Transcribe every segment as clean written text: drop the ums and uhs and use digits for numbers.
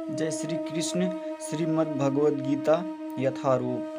जय श्री कृष्ण। श्रीमद् भगवद गीता यथारूप।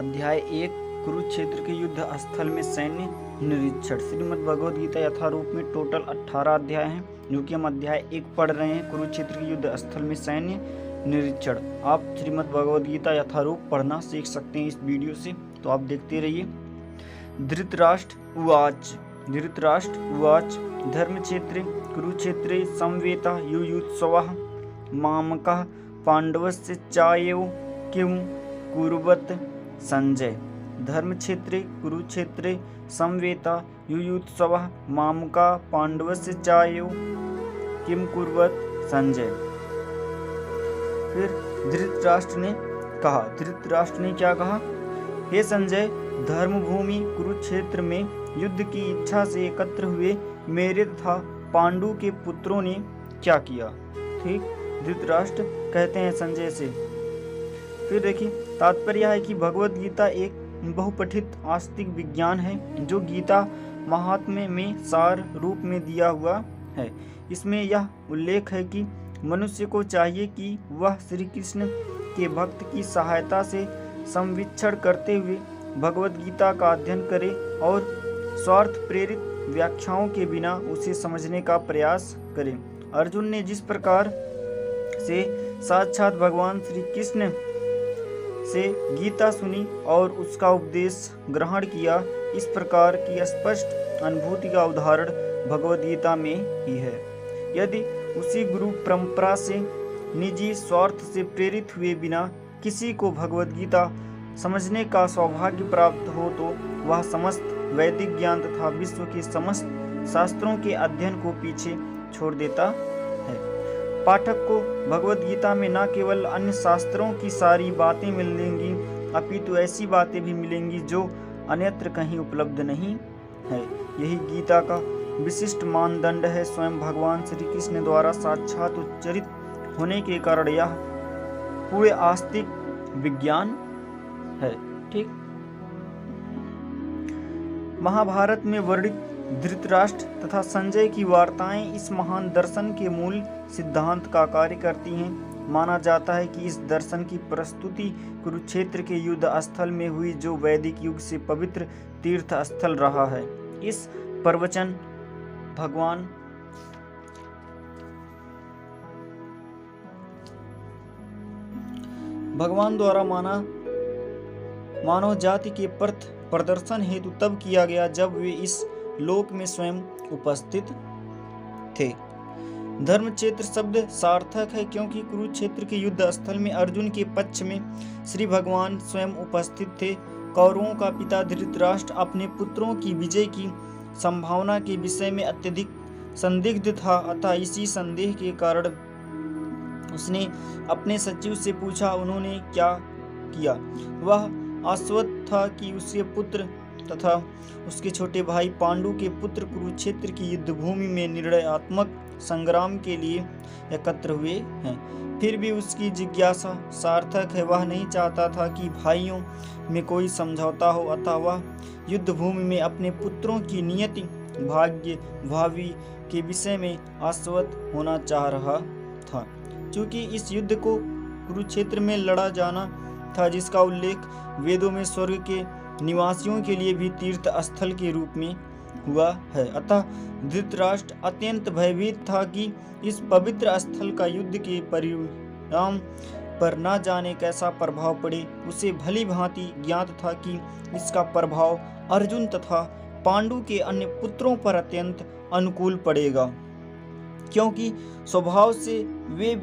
अध्याय 1 कुरुक्षेत्र के युद्ध स्थल में सैन्य निरीक्षण। श्रीमद् भगवद गीता यथारूप में टोटल 18 अध्याय हैं, जो कि हम अध्याय 1 पढ़ रहे हैं। कुरुक्षेत्र के युद्ध स्थल में सैन्य निरीक्षण। आप श्रीमद् भगवद गीता यथारूप पढ़ना सीख सकते हैं इस वीडियो से, तो आप देखते रहिए। धृतराष्ट्र उवाच धर्मक्षेत्रे कुरुक्षेत्रे समवेता युयुत्सवः मामकः पाण्डवस्य चायौ किं कुर्वत्। संजय। धर्मक्षेत्रे कुरुक्षेत्रे समवेता युयुत्सवः मामका पांडवस्य चायौ किम कुर्वत्। संजय। फिर धृतराष्ट्र ने क्या कहा? हे संजय, धर्मभूमि कुरुक्षेत्र में युद्ध की इच्छा से एकत्र हुए मेरे तथा पांडु के पुत्रों ने क्या किया? ठीक, धृतराष्ट्र कहते हैं संजय से। फिर देखिए, तात्पर्य है कि भगवद गीता एक बहुपठित आस्तिक विज्ञान है जो गीता महात्म्य में सार रूप में दिया हुआ है। इसमें यह उल्लेख है कि मनुष्य को चाहिए कि वह श्री कृष्ण के भक्त की सहायता से संविक्षण करते हुए भगवद गीता का अध्ययन करे और स्वार्थ प्रेरित व्याख्याओं के बिना उसे समझने का प्रयास करे। अर्जुन ने जिस प्रकार से साक्षात भगवान श्री कृष्ण से गीता सुनी और उसका उपदेश ग्रहण किया, इस प्रकार की स्पष्ट अनुभूति का उदाहरण भगवद गीता में ही है। यदि उसी गुरु परंपरा से निजी स्वार्थ से प्रेरित हुए बिना किसी को भगवद गीता समझने का सौभाग्य प्राप्त हो तो वह समस्त वैदिक ज्ञान तथा विश्व के समस्त शास्त्रों के अध्ययन को पीछे छोड़ देता है। पाठक को भगवद गीता में न केवल अन्य शास्त्रों की सारी बातें मिलेंगी, अपितु ऐसी बातें भी मिलेंगी जो अन्यत्र कहीं उपलब्ध नहीं है। यही गीता का विशिष्ट मानदंड है। स्वयं भगवान श्री कृष्ण द्वारा साक्षात उच्चरित होने के कारण यह पूरे आस्तिक विज्ञान है। ठीक, महाभारत में वर्णित धृतराष्ट्र तथा संजय की वार्ताएं इस महान दर्शन के मूल सिद्धांत का कार्य करती हैं। माना जाता है कि इस दर्शन की प्रस्तुति कुरुक्षेत्र के युद्ध स्थल में हुई, जो वैदिक युग से पवित्र तीर्थ स्थल रहा है। इस प्रवचन भगवान द्वारा मानव जाति के पथ प्रदर्शन हेतु तब किया गया जब वे इस लोक में स्वयं उपस्थित थे। धर्मक्षेत्र शब्द सार्थक है क्योंकि कुरुक्षेत्र के युद्ध स्थल में अर्जुन के पक्ष में श्री भगवान स्वयं उपस्थित थे। कौरवों का पिता धृतराष्ट्र अपने पुत्रों की विजय की संभावना के विषय में अत्यधिक संदिग्ध था, अतः इसी संदेह के कारण उसने अपने सचिव से पूछा। उन्होंने क्या किया? वह आश्वस्त था कि उसके पुत्र तथा उसके छोटे भाई पांडु के पुत्र कुरुक्षेत्र की युद्ध भूमि में निर्णयात्मक संग्राम के लिए एकत्र हुए हैं। फिर भी उसकी जिज्ञासा सार्थक है। वह नहीं चाहता था कि भाइयों में कोई समझौता हो, अतः वह युद्ध भूमि में अपने पुत्रों की नियति, भाग्य, भावी के विषय में आश्वस्त होना चाह रहा था। चूंकि इस युद्ध को कुरुक्षेत्र में लड़ा जाना था, जिसका उल्लेख वेदों में स्वर्ग के निवासियों के लिए भी तीर्थ स्थल के रूप में हुआ है, अतः धृतराष्ट्र अत्यंत भयभीत था कि इस पवित्र स्थल का युद्ध के परिणाम पर न जाने कैसा प्रभाव पड़े। उसे भली भांति ज्ञात था कि इसका प्रभाव अर्जुन तथा पांडु के अन्य पुत्रों पर अत्यंत अनुकूल पड़ेगा, क्योंकि स्वभाव से वे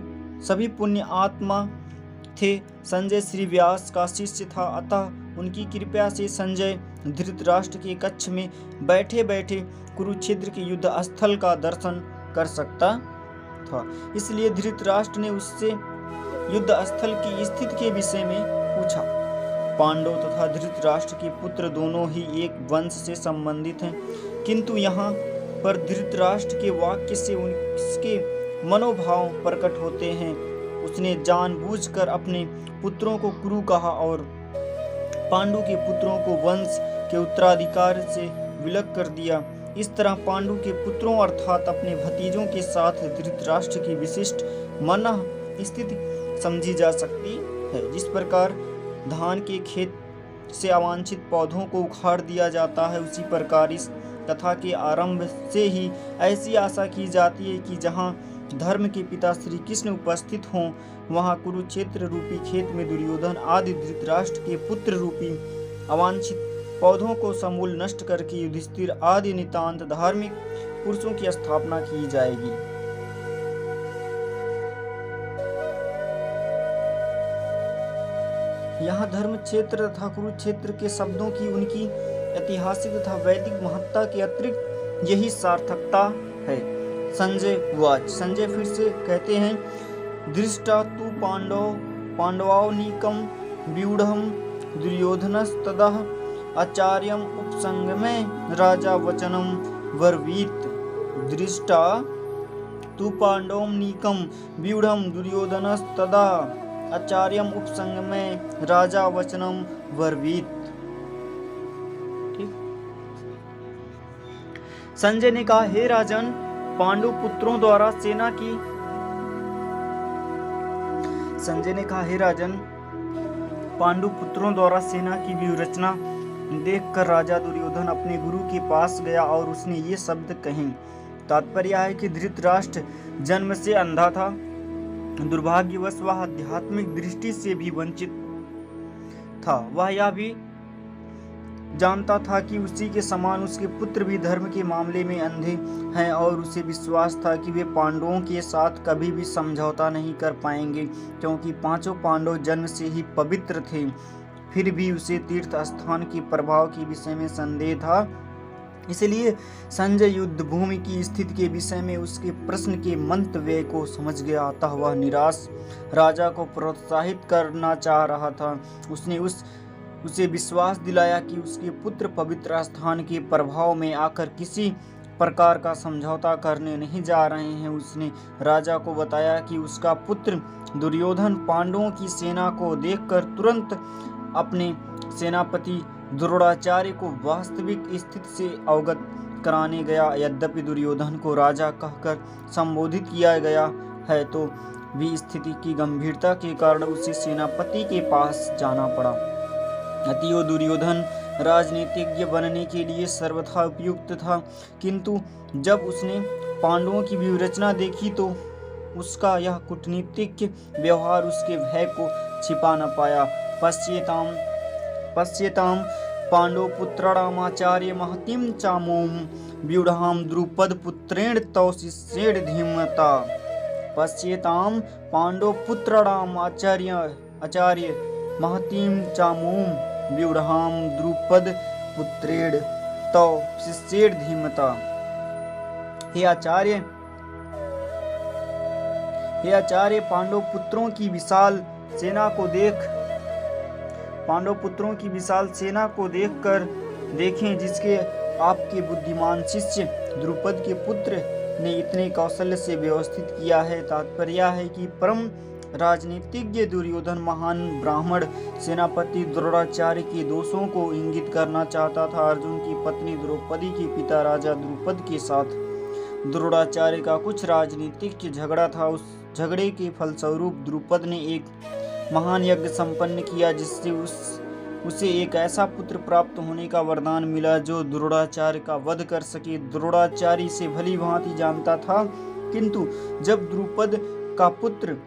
सभी पुण्य आत्मा थे। संजय श्री व्यास का शिष्य था, अतः उनकी कृपा से संजय धृतराष्ट्र के कक्ष में बैठे बैठे कुरुक्षेत्र के युद्ध स्थल का दर्शन कर सकता था। इसलिए धृतराष्ट्र ने उससे युद्ध स्थल की स्थिति के विषय में पूछा। पांडव तथा धृतराष्ट्र के पुत्र दोनों ही एक वंश से संबंधित हैं, किंतु यहाँ पर धृतराष्ट्र के वाक्य से उसके मनोभाव प्रकट होते हैं। उसने जानबूझकर अपने पुत्रों को कुरु कहा और पांडु के पुत्रों को वंश के उत्तराधिकार से विलग कर दिया। इस तरह पांडु के पुत्रों अर्थात अपने भतीजों के साथ धृतराष्ट्र की विशिष्ट मन स्थिति समझी जा सकती है। जिस प्रकार धान के खेत से अवांछित पौधों को उखाड़ दिया जाता है, उसी प्रकार इस कथा के आरंभ से ही ऐसी आशा की जाती है कि जहाँ धर्म के पिता श्री कृष्ण उपस्थित हों, वहाँ कुरुक्षेत्र रूपी खेत में दुर्योधन आदि धृतराष्ट्र के पुत्र रूपी अवांछित पौधों को समूल नष्ट करके युधिष्ठिर आदि नितांत धार्मिक पुरुषों की स्थापना की जाएगी। यहाँ धर्म क्षेत्र तथा कुरुक्षेत्र के शब्दों की उनकी ऐतिहासिक तथा वैदिक महत्ता के अतिरिक्त यही सार्थकता है। संजय उवाच, संजय फिर से कहते हैं, दृष्टा तु पांडवानीकम व्यूढ़म दुर्योधनस्ततः आचार्यम उपसंगमे राजा वचनम वर्वीत। दृष्टा तु पांडवानीकम व्यूढ़म दुर्योधनस्ततः आचार्यम उपसंगमे राजा वचनम वर्वीत। ठीक। संजय ने कहा, हे राजन, पांडु पुत्रों द्वारा सेना की पांडु पुत्रों द्वारा सेना की व्यूहरचना देखकर राजा दुर्योधन अपने गुरु के पास गया और उसने ये शब्द कहे। तात्पर्य है कि धृतराष्ट्र जन्म से अंधा था। दुर्भाग्यवश वह आध्यात्मिक दृष्टि से भी वंचित था। वह यह भी जानता था कि उसी के समान उसके पुत्र भी धर्म के मामले में अंधे हैं और उसे विश्वास था कि वे पांडवों के साथ कभी भी समझौता नहीं कर पाएंगे, क्योंकि पांचों पांडव जन्म से ही पवित्र थे। फिर भी उसे तीर्थ स्थान के प्रभाव के विषय में संदेह था। इसलिए संजय युद्ध भूमि की स्थिति के विषय में उसके प्रश्न के मंतव्य को समझ गया। अतः वह निराश राजा को प्रोत्साहित करना चाह रहा था। उसने उसे विश्वास दिलाया कि उसके पुत्र पवित्र स्थान के प्रभाव में आकर किसी प्रकार का समझौता करने नहीं जा रहे हैं। उसने राजा को बताया कि उसका पुत्र दुर्योधन पांडवों की सेना को देखकर तुरंत अपने सेनापति द्रोणाचार्य को वास्तविक स्थिति से अवगत कराने गया। यद्यपि दुर्योधन को राजा कहकर संबोधित किया गया है, तो भी स्थिति की गंभीरता के कारण उसे सेनापति के पास जाना पड़ा। अतएव दुर्योधन राजनीतिज्ञ बनने के लिए सर्वथा उपयुक्त था, किंतु जब उसने पांडवों की व्यूहरचना देखी तो उसका यह कूटनीतिज्ञ व्यवहार उसके भय को छिपा न पाया। पश्येताम पांडव पुत्राणामाचार्य महतीम चामोम व्यूढ़ाम द्रुपद पुत्रेण तौ शिष्येण धीमता। पश्येताम पांडव पुत्राणामाचार्य महतीम चामोम व्यूढ़ाम द्रुपद पुत्रेण तौ शिष्येण धीमता। हे आचार्य, पांडव पुत्रों की विशाल सेना को देखकर देखें, जिसके आपके बुद्धिमान शिष्य द्रुपद के पुत्र ने इतने कौशल्य से व्यवस्थित किया है। तात्पर्य है कि परम राजनीतिज्ञ दुर्योधन महान ब्राह्मण सेनापति द्रोणाचार्य के दोषों को इंगित करना चाहता था। अर्जुन की पत्नी द्रौपदी के पिता राजा द्रुपद के साथ द्रोणाचार्य का कुछ राजनीतिक झगड़ा था। उस झगड़े के फलस्वरूप द्रुपद ने एक महान यज्ञ संपन्न किया, जिससे उसे एक ऐसा पुत्र प्राप्त होने का वरदान मिला जो द्रोणाचार्य का वध कर सके। द्रोणाचार्य इसे भली भांति जानता था, किंतु जब द्रुपद का पुत्र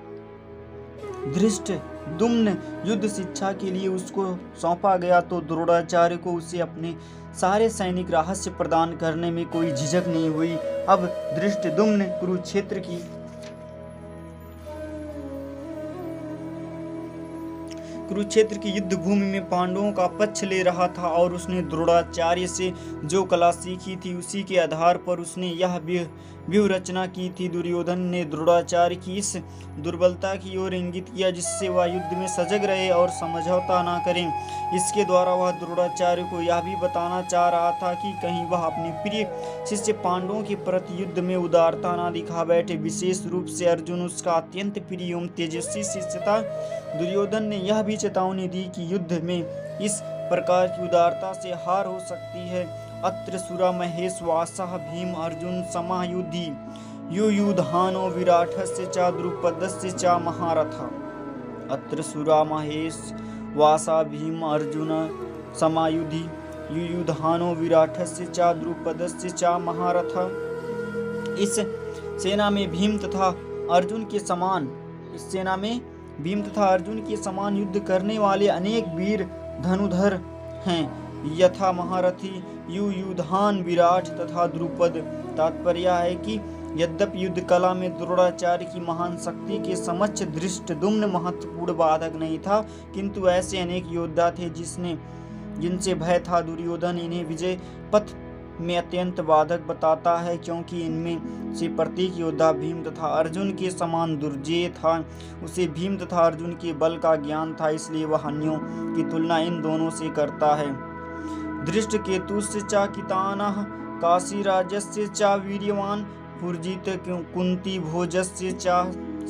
धृष्टद्युम्न युद्ध शिक्षा के लिए उसको सौंपा गया तो द्रोणाचार्य को उसे अपने सारे सैनिक रहस्य प्रदान करने में कोई झिझक नहीं हुई। अब धृष्टद्युम्न कुरुक्षेत्र की युद्ध भूमि में पांडवों का पक्ष ले रहा था और उसने द्रोणाचार्य से जो कला सीखी थी उसी के आधार पर उसने यह व्यूह रचना की थी। दुर्योधन ने द्रोणाचार्य की इस दुर्बलता की ओर इंगित किया जिससे वह युद्ध में सजग रहे और समझौता न करें। इसके द्वारा वह द्रोणाचार्य को यह भी बताना चाह रहा था कि कहीं वह अपने प्रिय शिष्य पांडवों के प्रति युद्ध में उदारता न दिखा बैठे। विशेष रूप से अर्जुन उसका अत्यंत प्रिय एवं तेजस्वी शिष्य था। दुर्योधन ने यह भी चेतावनी दी कि युद्ध में इस प्रकार की उदारता से हार हो सकती है। अत्र सुरा महेश वासः भीम अर्जुन समायुधि युयुधानो विराटस्य च द्रुपदस्य च महारथः। अत्र सुरा महेश वासा भीम अर्जुन समायुधि युयुधानो विराटस्य च द्रुपदस्य च महारथः। इस सेना में भीम तथा अर्जुन के समान युद्ध करने वाले अनेक वीर धनुधर हैं, यथा महारथी युयुधान, विराट तथा द्रुपद। तात्पर्य है कि यद्यपि युद्ध कला में द्रोणाचार्य की महान शक्ति के समक्ष धृष्टद्युम्न महत्वपूर्ण बाधक नहीं था, किंतु ऐसे अनेक योद्धा थे जिनसे भय था। दुर्योधन इन्हें विजय पथ में अत्यंत बाधक बताता है, क्योंकि इनमें से प्रत्येक योद्धा भीम तथा अर्जुन के समान दुर्जेय था। उसे भीम तथा अर्जुन के बल का ज्ञान था, इसलिए वह अन्यों की तुलना इन दोनों से करता है। धृष्टकेतुस्य च कितानः काशीराजस्य च वीर्यवान् पुरजित कुंती भोजस्य च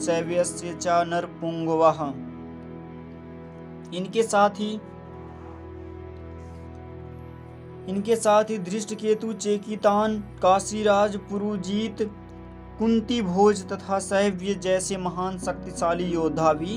शैव्यस्य च नरपुंगवः। इनके साथ ही धृष्टकेतु, चेकितान, काशीराज, पुरुजीत, कुंती भोज तथा शैव्य जैसे महान शक्तिशाली योद्धा भी